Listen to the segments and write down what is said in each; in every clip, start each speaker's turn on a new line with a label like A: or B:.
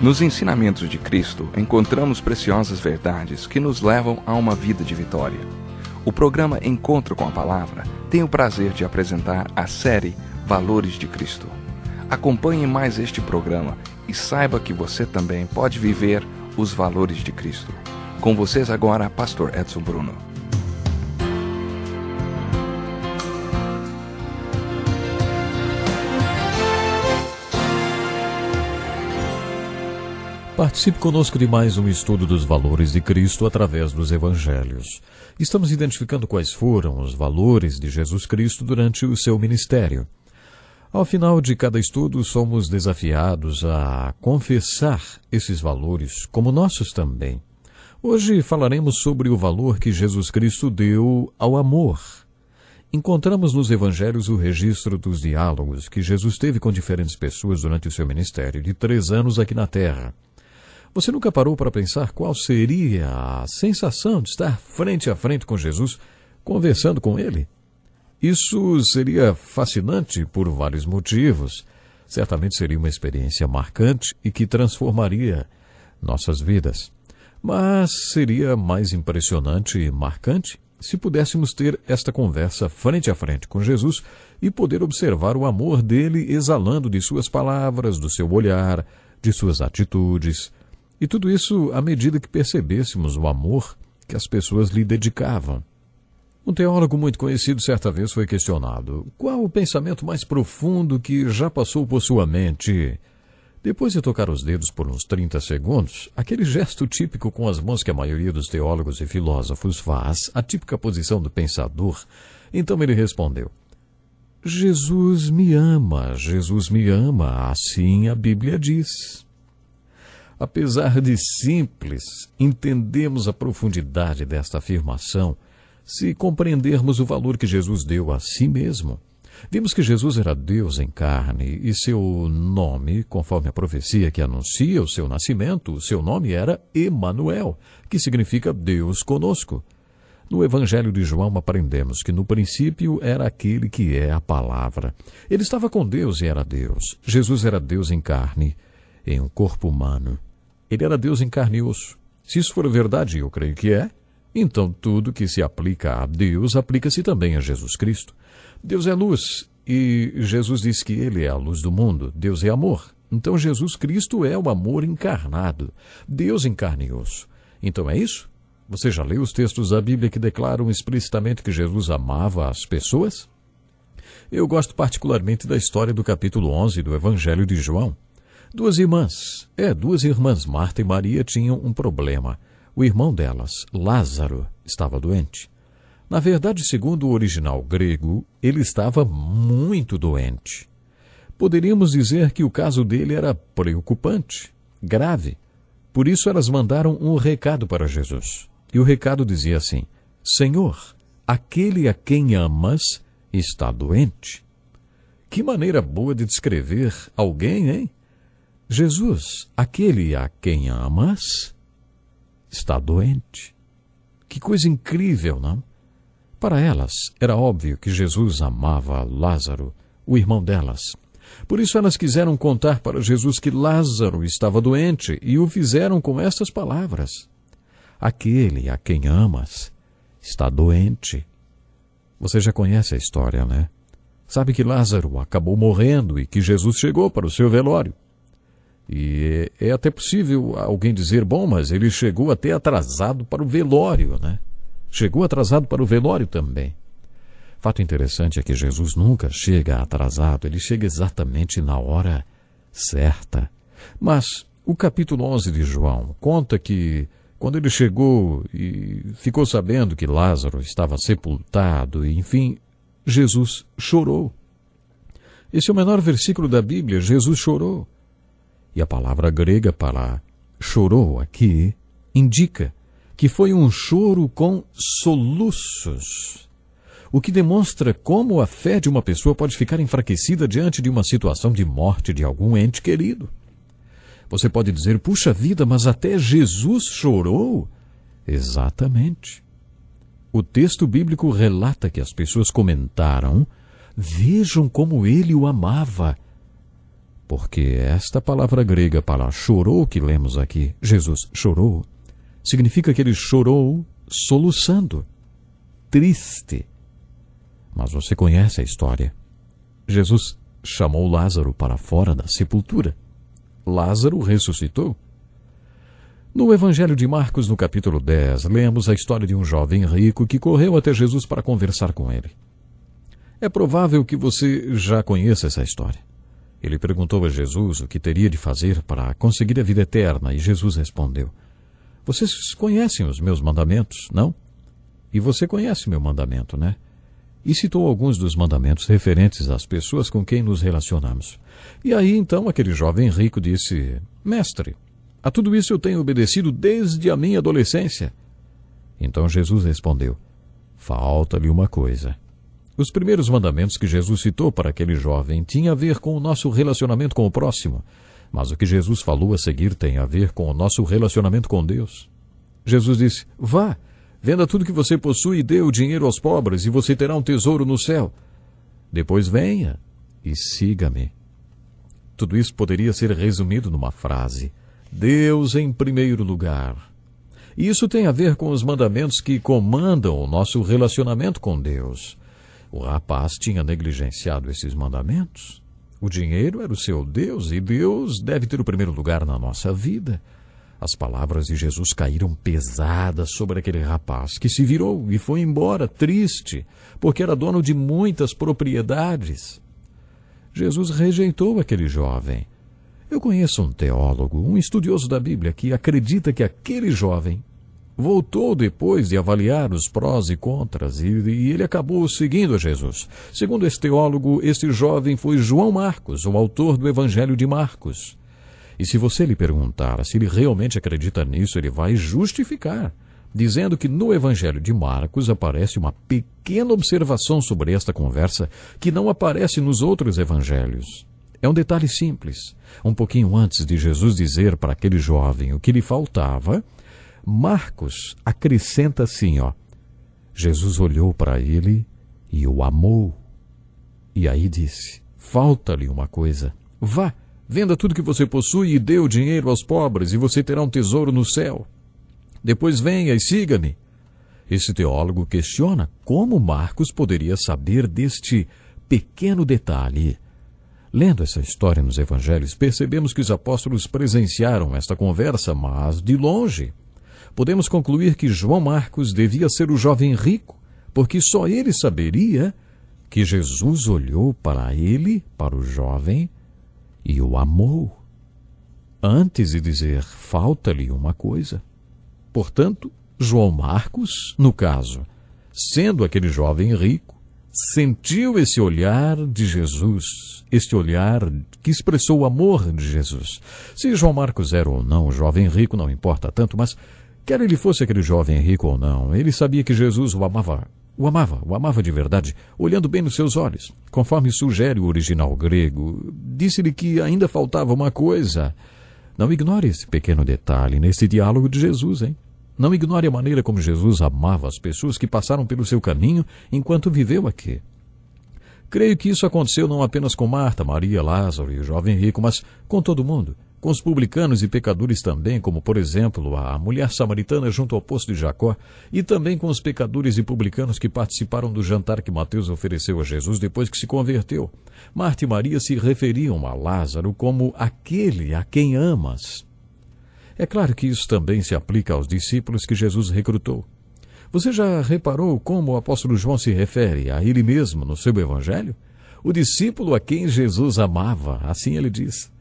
A: Nos ensinamentos de Cristo, encontramos preciosas verdades que nos levam a uma vida de vitória. O programa Encontro com a Palavra tem o prazer de apresentar a série Valores de Cristo. Acompanhe mais este programa e saiba que você também pode viver os valores de Cristo. Com vocês agora, Pastor Edson Bruno.
B: Participe conosco de mais um estudo dos valores de Cristo através dos Evangelhos. Estamos identificando quais foram os valores de Jesus Cristo durante o seu ministério. Ao final de cada estudo, somos desafiados a confessar esses valores como nossos também. Hoje falaremos sobre o valor que Jesus Cristo deu ao amor. Encontramos nos Evangelhos o registro dos diálogos que Jesus teve com diferentes pessoas durante o seu ministério de 3 anos aqui na Terra. Você nunca parou para pensar qual seria a sensação de estar frente a frente com Jesus, conversando com Ele? Isso seria fascinante por vários motivos. Certamente seria uma experiência marcante e que transformaria nossas vidas. Mas seria mais impressionante e marcante se pudéssemos ter esta conversa frente a frente com Jesus e poder observar o amor dele exalando de suas palavras, do seu olhar, de suas atitudes. E tudo isso à medida que percebêssemos o amor que as pessoas lhe dedicavam. Um teólogo muito conhecido certa vez foi questionado: qual o pensamento mais profundo que já passou por sua mente? Depois de tocar os dedos por uns 30 segundos, aquele gesto típico com as mãos que a maioria dos teólogos e filósofos faz, a típica posição do pensador, então ele respondeu: Jesus me ama, assim a Bíblia diz. Apesar de simples, entendemos a profundidade desta afirmação se compreendermos o valor que Jesus deu a si mesmo. Vimos que Jesus era Deus em carne e seu nome, conforme a profecia que anuncia o seu nascimento, o seu nome era Emanuel, que significa Deus conosco. No Evangelho de João aprendemos que no princípio era aquele que é a palavra. Ele estava com Deus e era Deus. Jesus era Deus em carne, em um corpo humano. Ele era Deus em carne e osso. Se isso for verdade, eu creio que é, então tudo que se aplica a Deus aplica-se também a Jesus Cristo. Deus é luz e Jesus diz que Ele é a luz do mundo. Deus é amor. Então Jesus Cristo é o amor encarnado. Deus em carne e osso. Então é isso? Você já leu os textos da Bíblia que declaram explicitamente que Jesus amava as pessoas? Eu gosto particularmente da história do capítulo 11 do Evangelho de João. Duas irmãs, Marta e Maria, tinham um problema. O irmão delas, Lázaro, estava doente. Na verdade, segundo o original grego, ele estava muito doente. Poderíamos dizer que o caso dele era preocupante, grave. Por isso elas mandaram um recado para Jesus. E o recado dizia assim: Senhor, aquele a quem amas está doente. Que maneira boa de descrever alguém, hein? Jesus, aquele a quem amas, está doente. Que coisa incrível, não? Para elas, era óbvio que Jesus amava Lázaro, o irmão delas. Por isso elas quiseram contar para Jesus que Lázaro estava doente e o fizeram com estas palavras: aquele a quem amas está doente. Você já conhece a história, né? Sabe que Lázaro acabou morrendo e que Jesus chegou para o seu velório. E é até possível alguém dizer: bom, mas ele chegou até atrasado para o velório, né? Chegou atrasado para o velório também. Fato interessante é que Jesus nunca chega atrasado, ele chega exatamente na hora certa. Mas o capítulo 11 de João conta que quando ele chegou e ficou sabendo que Lázaro estava sepultado, e enfim, Jesus chorou. Esse é o menor versículo da Bíblia, Jesus chorou. E a palavra grega para chorou aqui indica que foi um choro com soluços, o que demonstra como a fé de uma pessoa pode ficar enfraquecida diante de uma situação de morte de algum ente querido. Você pode dizer: puxa vida, mas até Jesus chorou? Exatamente. O texto bíblico relata que as pessoas comentaram: vejam como ele o amava. Porque esta palavra grega para chorou que lemos aqui, Jesus chorou, significa que ele chorou soluçando, triste. Mas você conhece a história. Jesus chamou Lázaro para fora da sepultura. Lázaro ressuscitou. No Evangelho de Marcos, no capítulo 10, lemos a história de um jovem rico que correu até Jesus para conversar com ele. É provável que você já conheça essa história. Ele perguntou a Jesus o que teria de fazer para conseguir a vida eterna, e Jesus respondeu: Vocês conhecem os meus mandamentos, não? E você conhece meu mandamento, né? E citou alguns dos mandamentos referentes às pessoas com quem nos relacionamos. E aí, então, aquele jovem rico disse: Mestre, a tudo isso eu tenho obedecido desde a minha adolescência. Então Jesus respondeu: Falta-lhe uma coisa. Os primeiros mandamentos que Jesus citou para aquele jovem tinham a ver com o nosso relacionamento com o próximo, mas o que Jesus falou a seguir tem a ver com o nosso relacionamento com Deus. Jesus disse: Vá, venda tudo que você possui e dê o dinheiro aos pobres, e você terá um tesouro no céu. Depois venha e siga-me. Tudo isso poderia ser resumido numa frase: Deus em primeiro lugar. E isso tem a ver com os mandamentos que comandam o nosso relacionamento com Deus. O rapaz tinha negligenciado esses mandamentos. O dinheiro era o seu Deus, e Deus deve ter o primeiro lugar na nossa vida. As palavras de Jesus caíram pesadas sobre aquele rapaz, que se virou e foi embora triste, porque era dono de muitas propriedades. Jesus rejeitou aquele jovem. Eu conheço um teólogo, um estudioso da Bíblia, que acredita que aquele jovem voltou depois de avaliar os prós e contras, e ele acabou seguindo a Jesus. Segundo esse teólogo, este jovem foi João Marcos, o autor do Evangelho de Marcos. E se você lhe perguntar se ele realmente acredita nisso, ele vai justificar, dizendo que no Evangelho de Marcos aparece uma pequena observação sobre esta conversa que não aparece nos outros evangelhos. É um detalhe simples. Um pouquinho antes de Jesus dizer para aquele jovem o que lhe faltava, Marcos acrescenta assim, Jesus olhou para ele e o amou. E aí disse: Falta-lhe uma coisa. Vá, venda tudo que você possui e dê o dinheiro aos pobres, e você terá um tesouro no céu. Depois venha e siga-me. Esse teólogo questiona como Marcos poderia saber deste pequeno detalhe. Lendo essa história nos evangelhos, percebemos que os apóstolos presenciaram esta conversa, mas de longe. Podemos concluir que João Marcos devia ser o jovem rico, porque só ele saberia que Jesus olhou para ele, para o jovem, e o amou, antes de dizer: falta-lhe uma coisa. Portanto, João Marcos, no caso, sendo aquele jovem rico, sentiu esse olhar de Jesus, este olhar que expressou o amor de Jesus. Se João Marcos era ou não jovem rico, não importa tanto, mas quer ele fosse aquele jovem rico ou não, ele sabia que Jesus o amava de verdade, olhando bem nos seus olhos. Conforme sugere o original grego, disse-lhe que ainda faltava uma coisa. Não ignore esse pequeno detalhe nesse diálogo de Jesus, hein? Não ignore a maneira como Jesus amava as pessoas que passaram pelo seu caminho enquanto viveu aqui. Creio que isso aconteceu não apenas com Marta, Maria, Lázaro e o jovem rico, mas com todo mundo. Com os publicanos e pecadores também, como, por exemplo, a mulher samaritana junto ao poço de Jacó, e também com os pecadores e publicanos que participaram do jantar que Mateus ofereceu a Jesus depois que se converteu. Marta e Maria se referiam a Lázaro como aquele a quem amas. É claro que isso também se aplica aos discípulos que Jesus recrutou. Você já reparou como o apóstolo João se refere a ele mesmo no seu evangelho? O discípulo a quem Jesus amava, assim ele diz.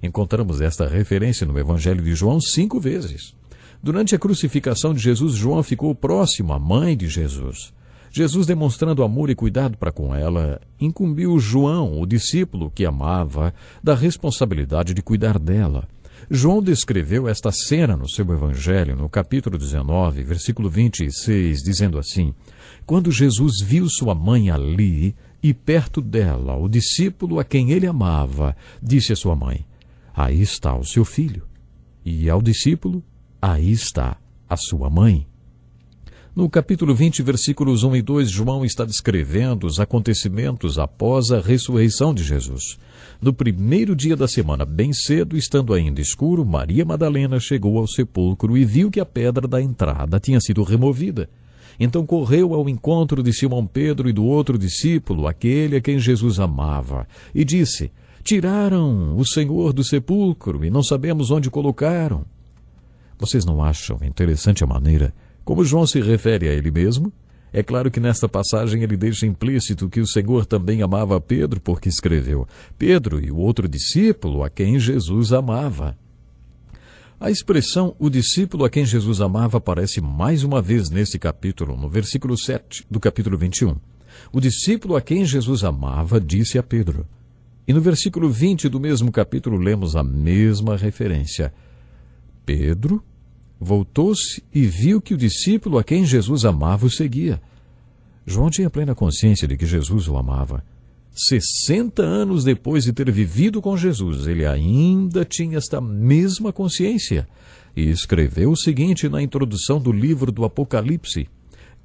B: Encontramos esta referência no Evangelho de João 5 vezes. Durante a crucificação de Jesus, João ficou próximo à mãe de Jesus. Jesus, demonstrando amor e cuidado para com ela, incumbiu João, o discípulo que amava, da responsabilidade de cuidar dela. João descreveu esta cena no seu Evangelho, no capítulo 19, versículo 26, dizendo assim: Quando Jesus viu sua mãe ali e perto dela, o discípulo a quem ele amava, disse à sua mãe: Aí está o seu filho. E ao discípulo: Aí está a sua mãe. No capítulo 20, versículos 1 e 2, João está descrevendo os acontecimentos após a ressurreição de Jesus. No primeiro dia da semana, bem cedo, estando ainda escuro, Maria Madalena chegou ao sepulcro e viu que a pedra da entrada tinha sido removida. Então correu ao encontro de Simão Pedro e do outro discípulo, aquele a quem Jesus amava, e disse: tiraram o Senhor do sepulcro e não sabemos onde colocaram. Vocês não acham interessante a maneira como João se refere a ele mesmo? É claro que nesta passagem ele deixa implícito que o Senhor também amava Pedro, porque escreveu: Pedro e o outro discípulo a quem Jesus amava. A expressão o discípulo a quem Jesus amava aparece mais uma vez neste capítulo, no versículo 7 do capítulo 21. O discípulo a quem Jesus amava disse a Pedro. E no versículo 20 do mesmo capítulo lemos a mesma referência. Pedro voltou-se e viu que o discípulo a quem Jesus amava o seguia. João tinha plena consciência de que Jesus o amava. 60 anos depois de ter vivido com Jesus, ele ainda tinha esta mesma consciência e escreveu o seguinte na introdução do livro do Apocalipse: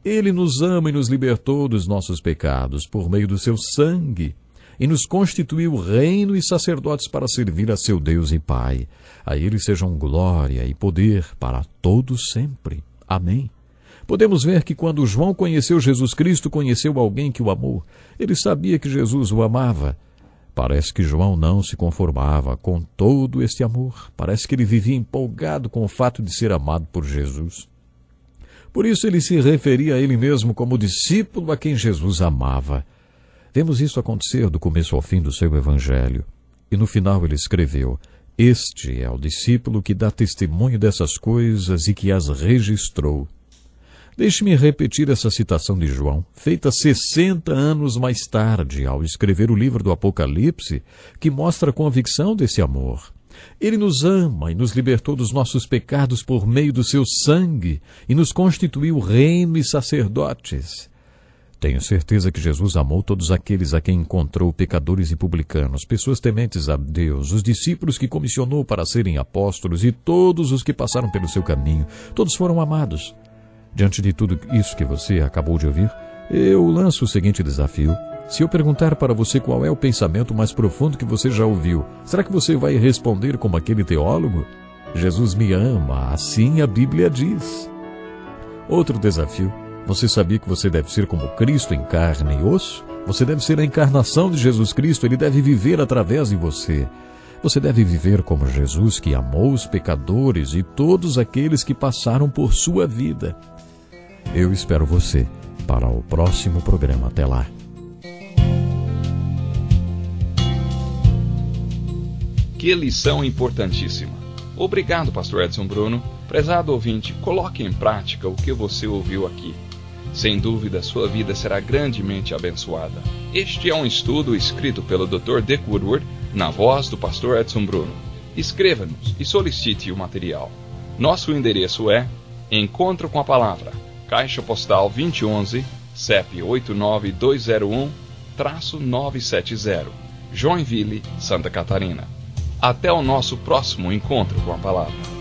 B: Ele nos ama e nos libertou dos nossos pecados por meio do seu sangue e nos constituiu reino e sacerdotes para servir a seu Deus e Pai. A ele sejam glória e poder para todos sempre. Amém. Podemos ver que quando João conheceu Jesus Cristo, conheceu alguém que o amou. Ele sabia que Jesus o amava. Parece que João não se conformava com todo este amor. Parece que ele vivia empolgado com o fato de ser amado por Jesus. Por isso ele se referia a ele mesmo como discípulo a quem Jesus amava. Vemos isso acontecer do começo ao fim do seu evangelho. E no final ele escreveu: Este é o discípulo que dá testemunho dessas coisas e que as registrou. Deixe-me repetir essa citação de João, feita 60 anos mais tarde, ao escrever o livro do Apocalipse, que mostra a convicção desse amor. Ele nos ama e nos libertou dos nossos pecados por meio do seu sangue e nos constituiu reino e sacerdotes. Tenho certeza que Jesus amou todos aqueles a quem encontrou, pecadores e publicanos, pessoas tementes a Deus, os discípulos que comissionou para serem apóstolos e todos os que passaram pelo seu caminho. Todos foram amados. Diante de tudo isso que você acabou de ouvir, eu lanço o seguinte desafio. Se eu perguntar para você qual é o pensamento mais profundo que você já ouviu, será que você vai responder como aquele teólogo? Jesus me ama, assim a Bíblia diz. Outro desafio. Você sabia que você deve ser como Cristo em carne e osso? Você deve ser a encarnação de Jesus Cristo, ele deve viver através de você. Você deve viver como Jesus, que amou os pecadores e todos aqueles que passaram por sua vida. Eu espero você para o próximo programa. Até lá.
A: Que lição importantíssima. Obrigado, Pastor Edson Bruno. Prezado ouvinte, coloque em prática o que você ouviu aqui. Sem dúvida, sua vida será grandemente abençoada. Este é um estudo escrito pelo Dr. Dick Woodward, na voz do Pastor Edson Bruno. Escreva-nos e solicite o material. Nosso endereço é Encontro com a Palavra, Caixa Postal 2011, CEP 89201-970, Joinville, Santa Catarina. Até o nosso próximo Encontro com a Palavra.